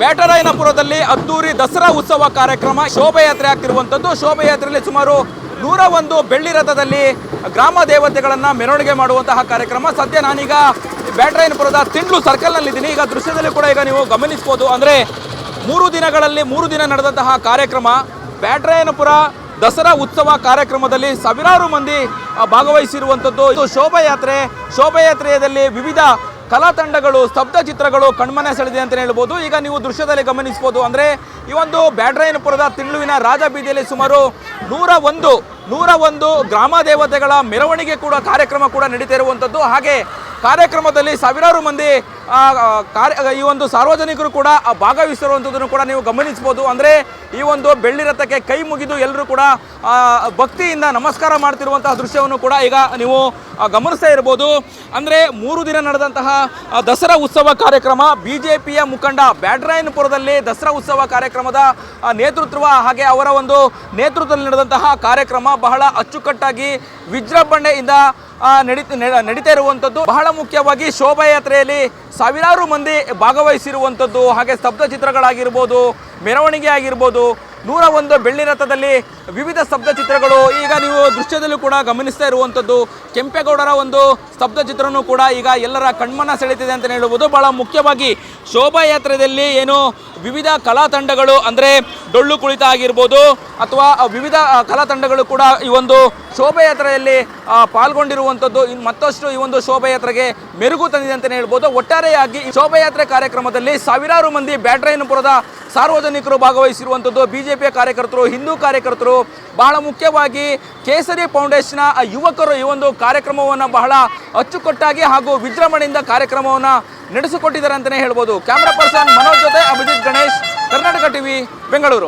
ಬ್ಯಾಟರಾಯನಪುರದಲ್ಲಿ ಅದ್ದೂರಿ ದಸರಾ ಉತ್ಸವ ಕಾರ್ಯಕ್ರಮ ಶೋಭಾಯಾತ್ರೆ ಆಗ್ತಿರುವಂಥದ್ದು. ಶೋಭಾಯಾತ್ರೆಯಲ್ಲಿ ಸುಮಾರು 101 ಬೆಳ್ಳಿ ರಥದಲ್ಲಿ ಗ್ರಾಮ ದೇವತೆಗಳನ್ನು ಮೆರವಣಿಗೆ ಮಾಡುವಂತಹ ಕಾರ್ಯಕ್ರಮ. ಸದ್ಯ ನಾನೀಗ ಬ್ಯಾಟರಾಯನಪುರದ ತಿಂಡ್ಲು ಸರ್ಕಲ್ನಲ್ಲಿದ್ದೀನಿ. ಈಗ ದೃಶ್ಯದಲ್ಲಿ ಕೂಡ ಈಗ ನೀವು ಗಮನಿಸ್ಬೋದು. ಅಂದರೆ 3 ದಿನ ನಡೆದಂತಹ ಕಾರ್ಯಕ್ರಮ ಬ್ಯಾಟರಾಯನಪುರ ದಸರಾ ಉತ್ಸವ ಕಾರ್ಯಕ್ರಮದಲ್ಲಿ ಸಾವಿರಾರು ಮಂದಿ ಭಾಗವಹಿಸಿರುವಂಥದ್ದು. ಇದು ಶೋಭಾಯಾತ್ರೆಯಲ್ಲಿ ವಿವಿಧ ಕಲಾ ತಂಡಗಳು, ಸ್ತಬ್ಧ ಚಿತ್ರಗಳು ಕಣ್ಮನೆ ಸೆಳೆದಿದೆ ಅಂತ ಹೇಳ್ಬೋದು. ಈಗ ನೀವು ದೃಶ್ಯದಲ್ಲಿ ಗಮನಿಸ್ಬೋದು. ಅಂದರೆ ಈ ಒಂದು ಬ್ಯಾಟರಾಯನಪುರದ ತಿಂಡ್ಲುವಿನ ರಾಜಬೀದಿಯಲ್ಲಿ ಸುಮಾರು 101 ಗ್ರಾಮ ದೇವತೆಗಳ ಮೆರವಣಿಗೆ ಕೂಡ ಕಾರ್ಯಕ್ರಮ ಕೂಡ ನಡೀತಾ ಇರುವಂಥದ್ದು. ಹಾಗೆ ಕಾರ್ಯಕ್ರಮದಲ್ಲಿ ಸಾವಿರಾರು ಮಂದಿ ಈ ಒಂದು ಸಾರ್ವಜನಿಕರು ಕೂಡ ಭಾಗವಹಿಸಿರುವಂಥದ್ದನ್ನು ಕೂಡ ನೀವು ಗಮನಿಸ್ಬೋದು. ಅಂದರೆ ಈ ಒಂದು ಬೆಳ್ಳಿ ರಥಕ್ಕೆ ಕೈ ಮುಗಿದು ಎಲ್ಲರೂ ಕೂಡ ಭಕ್ತಿಯಿಂದ ನಮಸ್ಕಾರ ಮಾಡ್ತಿರುವಂತಹ ದೃಶ್ಯವನ್ನು ಕೂಡ ಈಗ ನೀವು ಗಮನಿಸ್ತಾ ಇರ್ಬೋದು. ಅಂದರೆ 3 ದಿನ ನಡೆದಂತಹ ದಸರಾ ಉತ್ಸವ ಕಾರ್ಯಕ್ರಮ BJPಯ ಮುಖಂಡ ಬ್ಯಾಟರಾಯನಪುರದಲ್ಲಿ ದಸರಾ ಉತ್ಸವ ಕಾರ್ಯಕ್ರಮದ ನೇತೃತ್ವ, ಹಾಗೆ ಅವರ ಒಂದು ನೇತೃತ್ವದಲ್ಲಿ ನಡೆದಂತಹ ಕಾರ್ಯಕ್ರಮ ಬಹಳ ಅಚ್ಚುಕಟ್ಟಾಗಿ ವಿಜೃಂಭಣೆಯಿಂದ ನಡೀತಾ ಇರುವಂಥದ್ದು. ಬಹಳ ಮುಖ್ಯವಾಗಿ ಶೋಭಾಯಾತ್ರೆಯಲ್ಲಿ ಸಾವಿರಾರು ಮಂದಿ ಭಾಗವಹಿಸಿರುವಂಥದ್ದು. ಹಾಗೆ ಸ್ತಬ್ಧ ಚಿತ್ರಗಳಾಗಿರ್ಬೋದು, ಮೆರವಣಿಗೆ ಆಗಿರ್ಬೋದು, 101 ಬೆಳ್ಳಿ ರಥದಲ್ಲಿ ವಿವಿಧ ಸ್ತಬ್ಧ ಚಿತ್ರಗಳು ಈಗ ನೀವು ದೃಶ್ಯದಲ್ಲೂ ಕೂಡ ಗಮನಿಸ್ತಾ ಇರುವಂಥದ್ದು. ಕೆಂಪೇಗೌಡರ ಒಂದು ಸ್ತಬ್ಧ ಚಿತ್ರನೂ ಕೂಡ ಈಗ ಎಲ್ಲರ ಕಣ್ಮನ ಸೆಳೆತಿದೆ ಅಂತಲೇ ಹೇಳ್ಬೋದು. ಬಹಳ ಮುಖ್ಯವಾಗಿ ಶೋಭಾಯಾತ್ರೆಯಲ್ಲಿ ಏನು ವಿವಿಧ ಕಲಾ ತಂಡಗಳು, ಅಂದರೆ ಡೊಳ್ಳು ಕುಣಿತ ಆಗಿರ್ಬೋದು ಅಥವಾ ವಿವಿಧ ಕಲಾ ತಂಡಗಳು ಕೂಡ ಈ ಒಂದು ಶೋಭಾಯಾತ್ರೆಯಲ್ಲಿ ಪಾಲ್ಗೊಂಡಿರುವಂಥದ್ದು ಮತ್ತಷ್ಟು ಈ ಒಂದು ಶೋಭಾಯಾತ್ರೆಗೆ ಮೆರುಗು ತಂದಿದೆ ಅಂತಲೇ ಹೇಳ್ಬೋದು. ಒಟ್ಟಾರೆಯಾಗಿ ಈ ಶೋಭಾಯಾತ್ರೆ ಕಾರ್ಯಕ್ರಮದಲ್ಲಿ ಸಾವಿರಾರು ಮಂದಿ ಬ್ಯಾಟರಾಯನಪುರದ ಸಾರ್ವಜನಿಕರು ಭಾಗವಹಿಸಿರುವಂಥದ್ದು. BJPಯ ಕಾರ್ಯಕರ್ತರು, ಹಿಂದೂ ಕಾರ್ಯಕರ್ತರು, ಬಹಳ ಮುಖ್ಯವಾಗಿ ಕೇಸರಿ ಫೌಂಡೇಶನ್ನ ಯುವಕರು ಈ ಒಂದು ಕಾರ್ಯಕ್ರಮವನ್ನು ಬಹಳ ಅಚ್ಚುಕಟ್ಟಾಗಿ ಹಾಗೂ ವಿಜೃಂಭಣೆಯಿಂದ ಕಾರ್ಯಕ್ರಮವನ್ನು ನಡೆಸಿಕೊಟ್ಟಿದ್ದಾರೆ ಅಂತಲೇ ಹೇಳ್ಬೋದು. ಕ್ಯಾಮ್ರಾ ಪರ್ಸನ್ ಮನೋಜ್ ಜೊತೆ ಅಭಿಜಿತ್ ಗಣೇಶ್, ಕರ್ನಾಟಕ ಟಿವಿ, ಬೆಂಗಳೂರು.